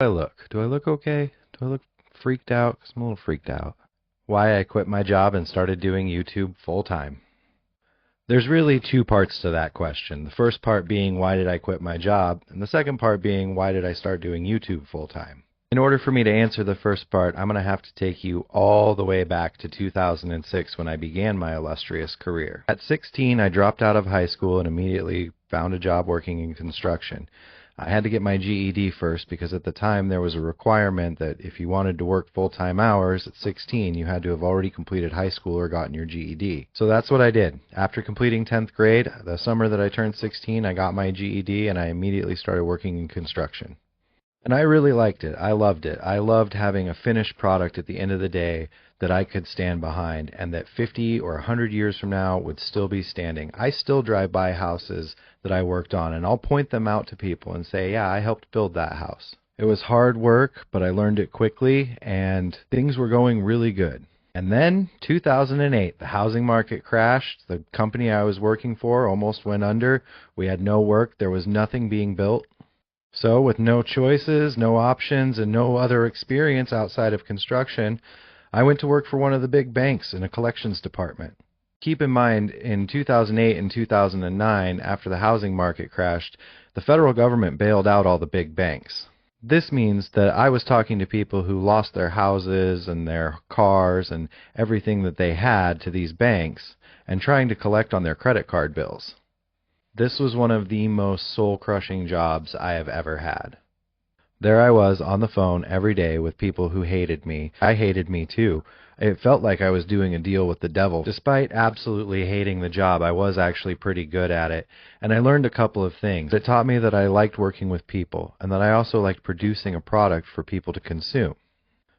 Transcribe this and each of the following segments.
Do I look? Do I look okay? Do I look freaked out? 'Cause I'm a little freaked out. Why I quit my job and started doing YouTube full-time. There's really two parts to that question. The first part being, why did I quit my job? And the second part being, why did I start doing YouTube full-time? In order for me to answer the first part, I'm going to have to take you all the way back to 2006 when I began my illustrious career. At 16, I dropped out of high school and immediately found a job working in construction. I had to get my GED first because at the time there was a requirement that if you wanted to work full-time hours at 16, you had to have already completed high school or gotten your GED. So that's what I did. After completing 10th grade, the summer that I turned 16, I got my GED and I immediately started working in construction. And I really liked it. I loved it. I loved having a finished product at the end of the day that I could stand behind and that 50 or 100 years from now would still be standing. I still drive by houses that I worked on and I'll point them out to people and say, yeah, I helped build that house. It was hard work, but I learned it quickly and things were going really good. And then 2008, the housing market crashed. The company I was working for almost went under. We had no work. There was nothing being built. So with no choices, no options, and no other experience outside of construction, I went to work for one of the big banks in a collections department. Keep in mind, in 2008 and 2009, after the housing market crashed, the federal government bailed out all the big banks. This means that I was talking to people who lost their houses and their cars and everything that they had to these banks and trying to collect on their credit card bills. This was one of the most soul-crushing jobs I have ever had. There I was on the phone every day with people who hated me. I hated me too. It felt like I was doing a deal with the devil. Despite absolutely hating the job, I was actually pretty good at it, and I learned a couple of things. It taught me that I liked working with people, and that I also liked producing a product for people to consume.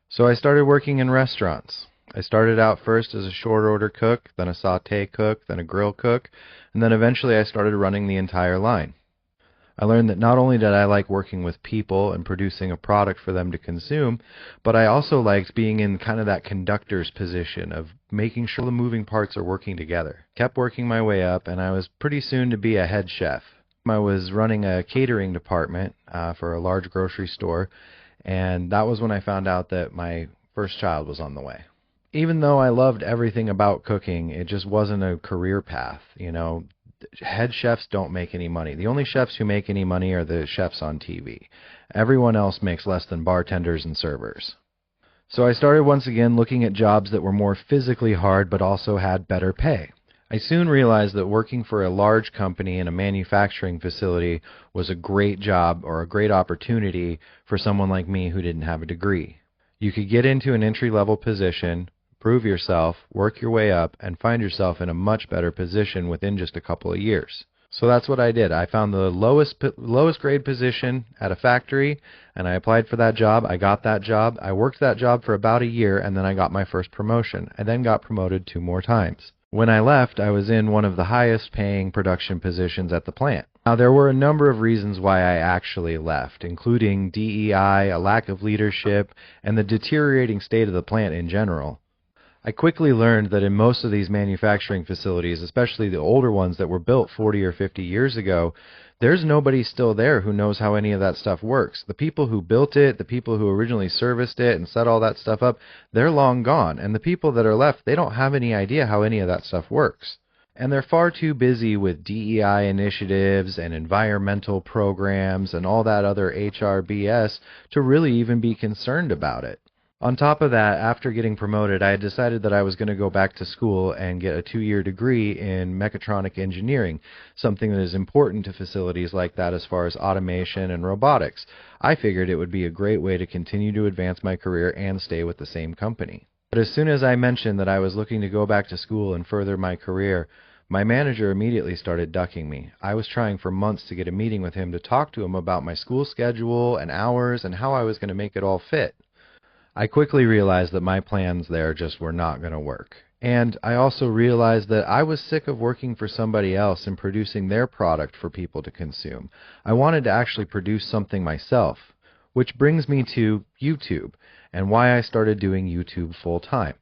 So I started working in restaurants. I started out first as a short order cook, then a sauté cook, then a grill cook, and then eventually I started running the entire line. I learned that not only did I like working with people and producing a product for them to consume, but I also liked being in kind of that conductor's position of making sure the moving parts are working together. Kept working my way up, and I was pretty soon to be a head chef. I was running a catering department for a large grocery store, and that was when I found out that my first child was on the way. Even though I loved everything about cooking, it just wasn't a career path. You know, head chefs don't make any money. The only chefs who make any money are the chefs on TV. Everyone else makes less than bartenders and servers. So I started once again looking at jobs that were more physically hard but also had better pay. I soon realized that working for a large company in a manufacturing facility was a great job or a great opportunity for someone like me who didn't have a degree. You could get into an entry-level position, prove yourself, work your way up, and find yourself in a much better position within just a couple of years. So that's what I did. I found the lowest grade position at a factory, and I applied for that job. I got that job. I worked that job for about a year, and then I got my first promotion. I then got promoted 2 more times. When I left, I was in one of the highest paying production positions at the plant. Now, there were a number of reasons why I actually left, including DEI, a lack of leadership, and the deteriorating state of the plant in general. I quickly learned that in most of these manufacturing facilities, especially the older ones that were built 40 or 50 years ago, there's nobody still there who knows how any of that stuff works. The people who built it, the people who originally serviced it and set all that stuff up, they're long gone. And the people that are left, they don't have any idea how any of that stuff works. And they're far too busy with DEI initiatives and environmental programs and all that other HR BS to really even be concerned about it. On top of that, after getting promoted, I had decided that I was going to go back to school and get a 2-year degree in mechatronic engineering, something that is important to facilities like that as far as automation and robotics. I figured it would be a great way to continue to advance my career and stay with the same company. But as soon as I mentioned that I was looking to go back to school and further my career, my manager immediately started ducking me. I was trying for months to get a meeting with him to talk to him about my school schedule and hours and how I was going to make it all fit. I quickly realized that my plans there just were not going to work. And I also realized that I was sick of working for somebody else and producing their product for people to consume. I wanted to actually produce something myself, which brings me to YouTube and why I started doing YouTube full-time.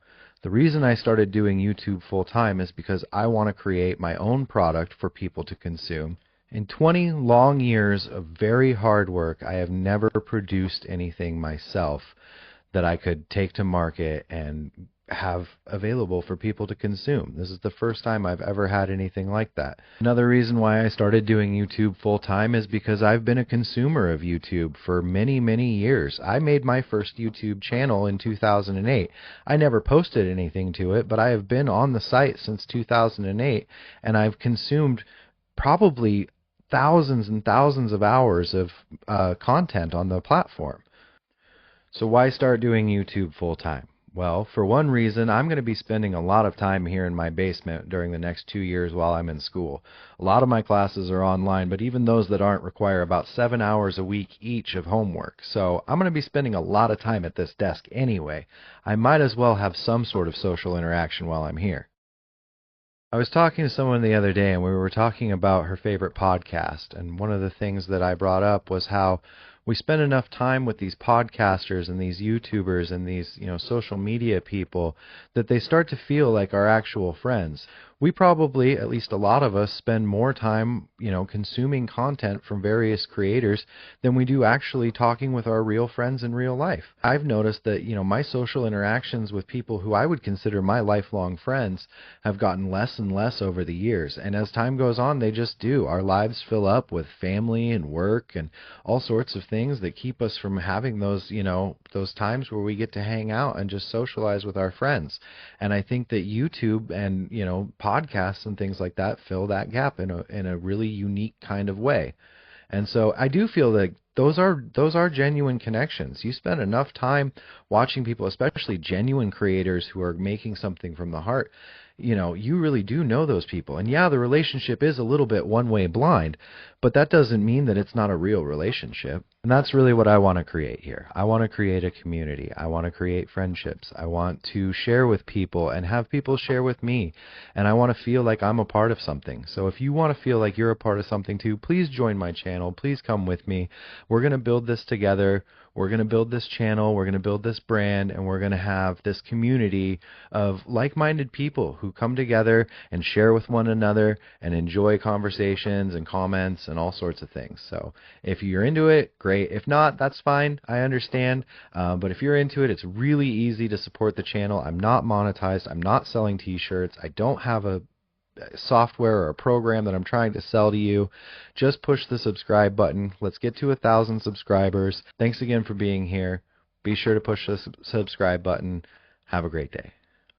The reason I started doing YouTube full-time is because I want to create my own product for people to consume In 20 long years of very hard work, I have never produced anything myself that I could take to market and have available for people to consume. This is the first time I've ever had anything like that. Another reason why I started doing YouTube full time is because I've been a consumer of YouTube for many, many years. I made my first YouTube channel in 2008. I never posted anything to it, but I have been on the site since 2008, and I've consumed probably thousands and thousands of hours of content on the platform. So why start doing YouTube full time? Well, for one reason, I'm going to be spending a lot of time here in my basement during the next 2 years while I'm in school. A lot of my classes are online, but even those that aren't require about 7 hours a week each of homework. So I'm going to be spending a lot of time at this desk anyway. I might as well have some sort of social interaction while I'm here. I was talking to someone the other day, and we were talking about her favorite podcast, and one of the things that I brought up was how we spend enough time with these podcasters and these YouTubers and these, social media people that they start to feel like our actual friends. We probably, at least a lot of us, spend more time, consuming content from various creators than we do actually talking with our real friends in real life. I've noticed that, my social interactions with people who I would consider my lifelong friends have gotten less and less over the years. And as time goes on, they just do. Our lives fill up with family and work and all sorts of things that keep us from having those, those times where we get to hang out and just socialize with our friends. And I think that YouTube and, podcasts and things like that fill that gap in a really unique kind of way. And so I do feel that those are genuine connections. You spend enough time watching people, especially genuine creators who are making something from the heart, you really do know those people. And yeah, the relationship is a little bit one-way blind, but that doesn't mean that it's not a real relationship. And that's really what I want to create here. I want to create a community. I want to create friendships. I want to share with people and have people share with me. And I want to feel like I'm a part of something. So if you want to feel like you're a part of something too, please join my channel. Please come with me. We're going to build this together. We're going to build this channel, we're going to build this brand, and we're going to have this community of like-minded people who come together and share with one another and enjoy conversations and comments and all sorts of things. So if you're into it, great. If not, that's fine. I understand. But if you're into it, it's really easy to support the channel. I'm not monetized. I'm not selling t-shirts. I don't have a software or a program that I'm trying to sell to you. Just push the subscribe button. Let's get to 1,000 subscribers. Thanks again for being here. Be sure to push the subscribe button. Have a great day.